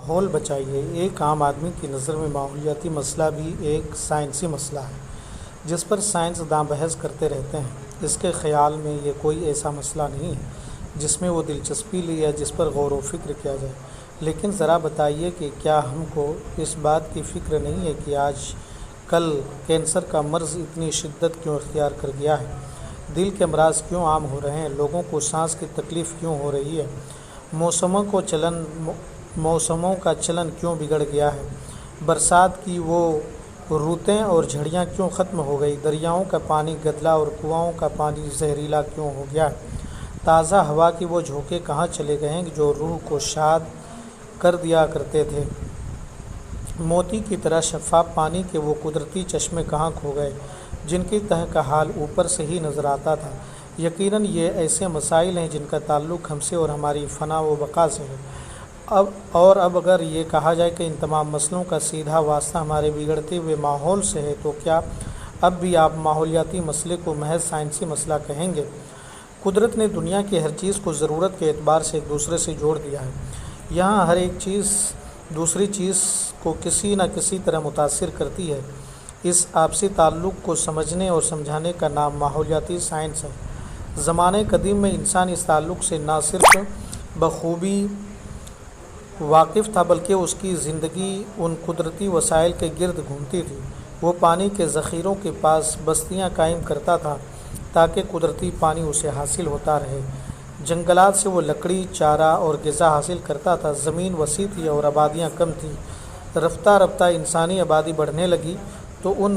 ماحول بچائیے ایک عام آدمی کی نظر میں ماحولیاتی مسئلہ بھی ایک سائنسی مسئلہ ہے جس پر سائنسداں بحث کرتے رہتے ہیں۔ اس کے خیال میں یہ کوئی ایسا مسئلہ نہیں ہے جس میں وہ دلچسپی لے یا جس پر غور و فکر کیا جائے، لیکن ذرا بتائیے کہ کیا ہم کو اس بات کی فکر نہیں ہے کہ آج کل کینسر کا مرض اتنی شدت کیوں اختیار کر گیا ہے، دل کے امراض کیوں عام ہو رہے ہیں، لوگوں کو سانس کی تکلیف کیوں ہو رہی ہے، موسموں کا چلن کیوں بگڑ گیا ہے، برسات کی وہ رتیں اور جھڑیاں کیوں ختم ہو گئی، دریاؤں کا پانی گدلا اور کنواؤں کا پانی زہریلا کیوں ہو گیا ہے، تازہ ہوا کی وہ جھونکے کہاں چلے گئے ہیں جو روح کو شاد کر دیا کرتے تھے، موتی کی طرح شفاف پانی کے وہ قدرتی چشمے کہاں کھو گئے جن کی تہ کا حال اوپر سے ہی نظر آتا تھا۔ یقیناً یہ ایسے مسائل ہیں جن کا تعلق ہم سے اور ہماری فنا و بقا سے ہے۔ اب اگر یہ کہا جائے کہ ان تمام مسئلوں کا سیدھا واسطہ ہمارے بگڑتے ہوئے ماحول سے ہے تو کیا اب بھی آپ ماحولیاتی مسئلے کو محض سائنسی مسئلہ کہیں گے؟ قدرت نے دنیا کی ہر چیز کو ضرورت کے اعتبار سے ایک دوسرے سے جوڑ دیا ہے۔ یہاں ہر ایک چیز دوسری چیز کو کسی نہ کسی طرح متاثر کرتی ہے۔ اس آپسی تعلق کو سمجھنے اور سمجھانے کا نام ماحولیاتی سائنس ہے۔ زمانۂ قدیم میں انسان اس تعلق سے نہ صرف بخوبی واقف تھا بلکہ اس کی زندگی ان قدرتی وسائل کے گرد گھومتی تھی۔ وہ پانی کے ذخیروں کے پاس بستیاں قائم کرتا تھا تاکہ قدرتی پانی اسے حاصل ہوتا رہے، جنگلات سے وہ لکڑی، چارہ اور غذا حاصل کرتا تھا، زمین وسیع تھی اور آبادیاں کم تھیں۔ رفتہ رفتہ انسانی آبادی بڑھنے لگی تو ان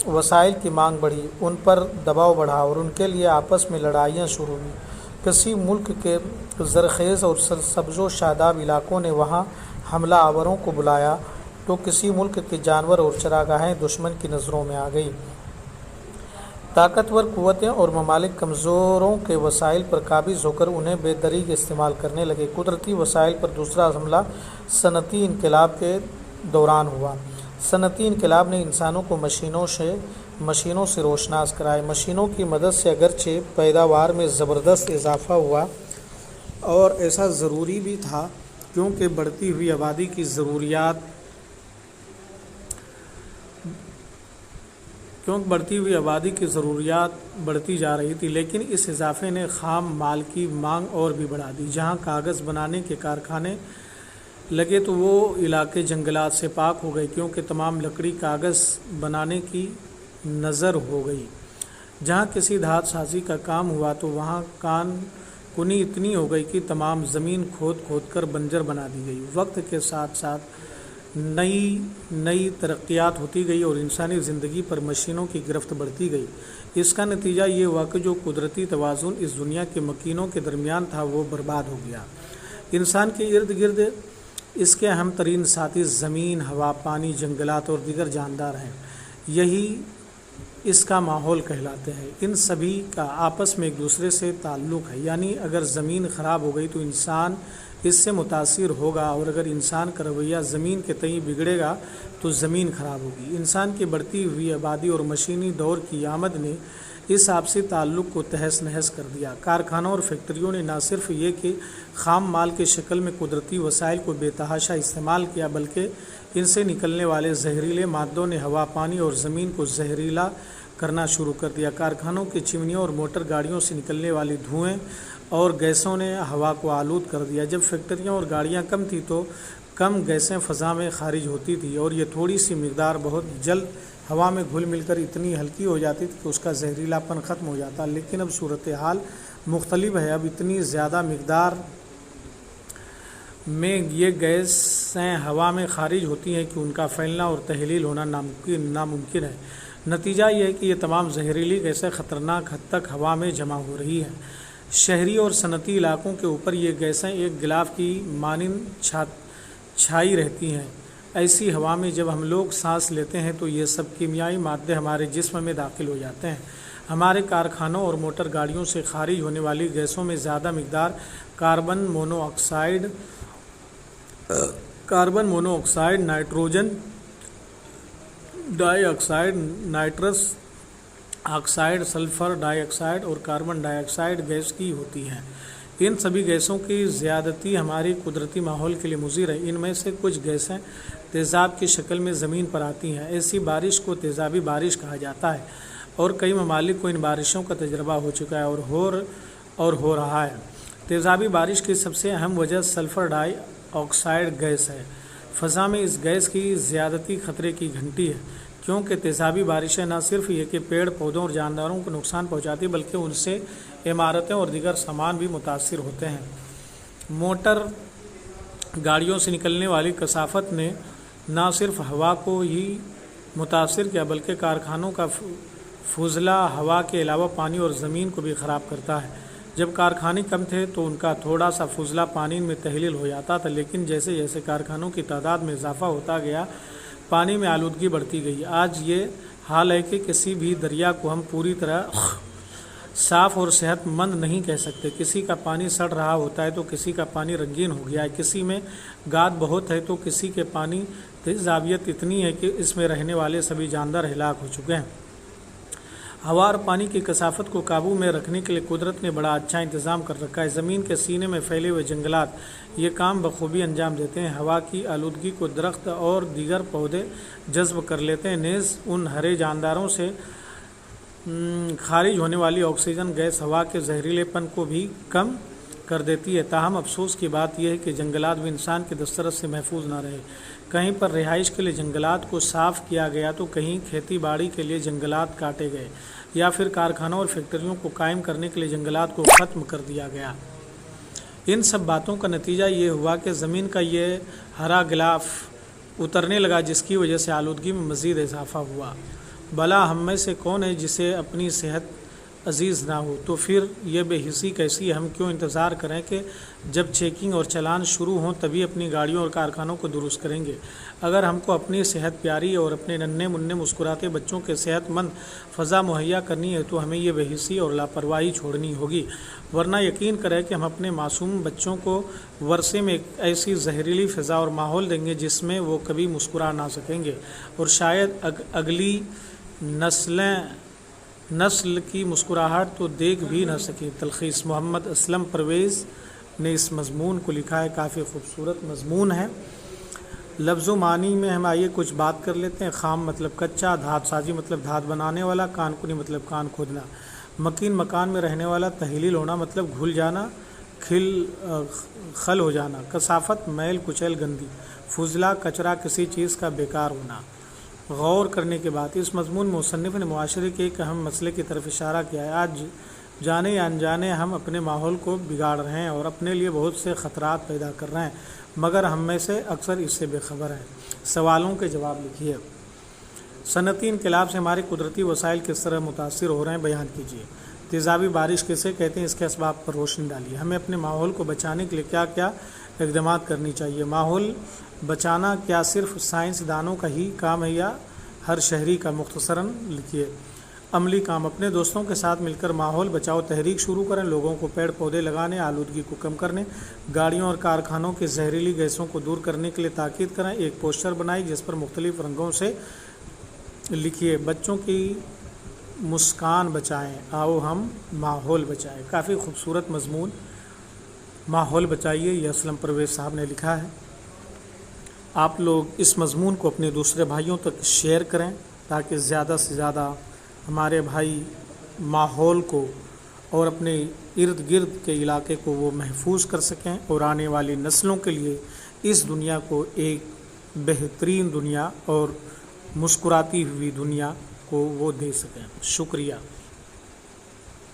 وسائل کی مانگ بڑھی، ان پر دباؤ بڑھا اور ان کے لیے آپس میں لڑائیاں شروع ہوئیں۔ کسی ملک کے زرخیز اور سرسبز و شاداب علاقوں نے وہاں حملہ آوروں کو بلایا تو کسی ملک کے جانور اور چراگاہیں دشمن کی نظروں میں آ گئی۔ طاقتور قوتیں اور ممالک کمزوروں کے وسائل پر قابض ہو کر انہیں بے دریغ استعمال کرنے لگے۔ قدرتی وسائل پر دوسرا حملہ صنعتی انقلاب کے دوران ہوا۔ صنعتی انقلاب نے انسانوں کو مشینوں سے روشناس کرائے۔ مشینوں کی مدد سے اگرچہ پیداوار میں زبردست اضافہ ہوا اور ایسا ضروری بھی تھا کیونکہ بڑھتی ہوئی آبادی کی ضروریات بڑھتی جا رہی تھی، لیکن اس اضافے نے خام مال کی مانگ اور بھی بڑھا دی۔ جہاں کاغذ بنانے کے کارخانے لگے تو وہ علاقے جنگلات سے پاک ہو گئے کیونکہ تمام لکڑی کاغذ بنانے کی نظر ہو گئی۔ جہاں کسی دھات سازی کا کام ہوا تو وہاں کان کنی اتنی ہو گئی کہ تمام زمین کھود کھود کر بنجر بنا دی گئی۔ وقت کے ساتھ ساتھ نئی ترقیات ہوتی گئی اور انسانی زندگی پر مشینوں کی گرفت بڑھتی گئی۔ اس کا نتیجہ یہ ہوا کہ جو قدرتی توازن اس دنیا کے مکینوں کے درمیان تھا وہ برباد ہو گیا۔ انسان کے ارد گرد اس کے اہم ترین ساتھی زمین، ہوا، پانی، جنگلات اور دیگر جاندار ہیں۔ یہی اس کا ماحول کہلاتے ہیں۔ ان سبھی کا آپس میں ایک دوسرے سے تعلق ہے، یعنی اگر زمین خراب ہو گئی تو انسان اس سے متاثر ہوگا اور اگر انسان کا رویہ زمین کے تئیں بگڑے گا تو زمین خراب ہوگی۔ انسان کی بڑھتی ہوئی آبادی اور مشینی دور کی آمد نے اس آپسی تعلق کو تہس نہس کر دیا۔ کارخانوں اور فیکٹریوں نے نہ صرف یہ کہ خام مال کے شکل میں قدرتی وسائل کو بے تحاشا استعمال کیا بلکہ ان سے نکلنے والے زہریلے مادوں نے ہوا، پانی اور زمین کو زہریلا کرنا شروع کر دیا۔ کارخانوں کی چمنیوں اور موٹر گاڑیوں سے نکلنے والی دھوئیں اور گیسوں نے ہوا کو آلود کر دیا۔ جب فیکٹریاں اور گاڑیاں کم تھیں تو کم گیسیں فضا میں خارج ہوتی تھیں اور یہ تھوڑی سی مقدار بہت جلد ہوا میں گھل مل کر اتنی ہلکی ہو جاتی تھی کہ اس کا زہریلا پن ختم ہو جاتا۔ لیکن اب صورتحال مختلف ہے۔ اب اتنی زیادہ مقدار میں یہ گیسیں ہوا میں خارج ہوتی ہیں کہ ان کا پھیلنا اور تحلیل ہونا ناممکن ہے۔ نتیجہ یہ ہے کہ یہ تمام زہریلی گیسیں خطرناک حد تک ہوا میں جمع ہو رہی ہیں۔ شہری اور صنعتی علاقوں کے اوپر یہ گیسیں ایک غلاف کی مانند چھائی رہتی ہیں۔ ایسی ہوا میں جب ہم لوگ سانس لیتے ہیں تو یہ سب کیمیائی مادے ہمارے جسم میں داخل ہو جاتے ہیں۔ ہمارے کارخانوں اور موٹر گاڑیوں سے خارج ہونے والی گیسوں میں زیادہ مقدار کاربن مونو آکسائڈ، نائٹروجن ڈائی آکسائڈ، نائٹرس آکسائڈ، سلفر ڈائی آکسائڈ اور کاربن ڈائی آکسائڈ گیس کی ہوتی ہیں۔ ان سبھی گیسوں کی زیادتی ہماری قدرتی ماحول کے لیے مضر ہے۔ ان میں سے کچھ گیسیں تیزاب کی شکل میں زمین پر آتی ہیں۔ ایسی بارش کو تیزابی بارش کہا جاتا ہے اور کئی ممالک کو ان بارشوں کا تجربہ ہو چکا ہے اور ہو رہا ہے۔ تیزابی بارش کی سب سے اہم وجہ سلفر ڈائی آکسائڈ گیس ہے۔ فضا میں اس گیس کی زیادتی خطرے کی گھنٹی ہے، کیونکہ تیزابی بارشیں نہ صرف یہ کہ پیڑ پودوں اور جانداروں کو نقصان پہنچاتی بلکہ ان سے عمارتیں اور دیگر سامان بھی متاثر ہوتے ہیں۔ موٹر گاڑیوں سے نکلنے والی کثافت نے نہ صرف ہوا کو ہی متاثر کیا بلکہ کارخانوں کا فضلہ ہوا کے علاوہ پانی اور زمین کو بھی خراب کرتا ہے۔ جب کارخانے کم تھے تو ان کا تھوڑا سا فضلہ پانی میں تحلیل ہو جاتا تھا، لیکن جیسے جیسے کارخانوں کی تعداد میں اضافہ ہوتا گیا پانی میں آلودگی بڑھتی گئی۔ آج یہ حال ہے کہ کسی بھی دریا کو ہم پوری طرح صاف اور صحت مند نہیں کہہ سکتے۔ کسی کا پانی سڑ رہا ہوتا ہے تو کسی کا پانی رنگین ہو گیا ہے، کسی میں گاد بہت ہے تو کسی کے پانی تیزابیت اتنی ہے کہ اس میں رہنے والے سبھی جاندار ہلاک ہو چکے ہیں۔ ہوا اور پانی کی کثافت کو قابو میں رکھنے کے لیے قدرت نے بڑا اچھا انتظام کر رکھا ہے۔ زمین کے سینے میں پھیلے ہوئے جنگلات یہ کام بخوبی انجام دیتے ہیں۔ ہوا کی آلودگی کو درخت اور دیگر پودے جذب کر لیتے ہیں، نیز ان ہرے جانداروں سے خارج ہونے والی آکسیجن گیس ہوا کے زہریلے پن کو بھی کم کر دیتی ہے۔ تاہم افسوس کی بات یہ ہے کہ جنگلات بھی انسان کے دسترس سے محفوظ نہ رہے۔ کہیں پر رہائش کے لیے جنگلات کو صاف کیا گیا تو کہیں کھیتی باڑی کے لیے جنگلات کاٹے گئے، یا پھر کارخانوں اور فیکٹریوں کو قائم کرنے کے لیے جنگلات کو ختم کر دیا گیا۔ ان سب باتوں کا نتیجہ یہ ہوا کہ زمین کا یہ ہرا غلاف اترنے لگا، جس کی وجہ سے آلودگی میں مزید اضافہ ہوا۔ بھلا ہم میں سے کون ہے جسے اپنی صحت عزیز نہ ہو؟ تو پھر یہ بے حسی کیسی ہے؟ ہم کیوں انتظار کریں کہ جب چیکنگ اور چلان شروع ہوں تبھی اپنی گاڑیوں اور کارخانوں کو درست کریں گے؟ اگر ہم کو اپنی صحت پیاری اور اپنے ننھے منھے مسکراتے بچوں کے صحت مند فضا مہیا کرنی ہے تو ہمیں یہ بے حسی اور لاپرواہی چھوڑنی ہوگی، ورنہ یقین کریں کہ ہم اپنے معصوم بچوں کو ورثے میں ایک ایسی زہریلی فضا اور ماحول دیں گے جس میں وہ کبھی مسکرا نہ سکیں گے، اور شاید اگلی نسل کی مسکراہٹ تو دیکھ بھی نہ سکے۔ تلخیص: محمد اسلم پرویز نے اس مضمون کو لکھا ہے۔ کافی خوبصورت مضمون ہے۔ لفظ و معنی میں ہم آئیے کچھ بات کر لیتے ہیں۔ خام مطلب کچا، دھات سازی مطلب دھات بنانے والا، کان کنی مطلب کان کھودنا، مکین مکان میں رہنے والا، تحلیل ہونا مطلب گھل جانا، خل ہو جانا، کثافت میل کچیل گندی، فضلہ کچرا کسی چیز کا بیکار ہونا۔ غور کرنے کے بعد اس مضمون میں مصنف نے معاشرے کے ایک اہم مسئلے کی طرف اشارہ کیا ہے۔ آج جانے یا انجانے ہم اپنے ماحول کو بگاڑ رہے ہیں اور اپنے لیے بہت سے خطرات پیدا کر رہے ہیں، مگر ہم میں سے اکثر اس سے بے خبر ہیں۔ سوالوں کے جواب لکھیے۔ صنعتی انقلاب سے ہمارے قدرتی وسائل کس طرح متاثر ہو رہے ہیں، بیان کیجیے۔ تیزابی بارش کسے کہتے ہیں، اس کے اسباب پر روشنی ڈالیے۔ ہمیں اپنے ماحول کو بچانے کے لیے کیا کیا اقدامات کرنی چاہیے؟ ماحول بچانا کیا صرف سائنسدانوں کا ہی کام ہے یا ہر شہری کا؟ مختصراً لکھیے۔ عملی کام: اپنے دوستوں کے ساتھ مل کر ماحول بچاؤ تحریک شروع کریں، لوگوں کو پیڑ پودے لگانے، آلودگی کو کم کرنے، گاڑیوں اور کارخانوں کی زہریلی گیسوں کو دور کرنے کے لیے تاکید کریں۔ ایک پوسٹر بنائیں جس پر مختلف رنگوں سے لکھیے، بچوں کی مسکان بچائیں، آؤ ہم ماحول بچائیں۔ کافی خوبصورت مضمون، ماحول بچائیے، یہ اسلم پرویز صاحب نے لکھا ہے۔ آپ لوگ اس مضمون کو اپنے دوسرے بھائیوں تک شیئر کریں تاکہ زیادہ سے زیادہ ہمارے بھائی ماحول کو اور اپنے ارد گرد کے علاقے کو وہ محفوظ کر سکیں اور آنے والی نسلوں کے لیے اس دنیا کو ایک بہترین دنیا اور مسکراتی ہوئی دنیا کو وہ دے سکیں۔ شکریہ۔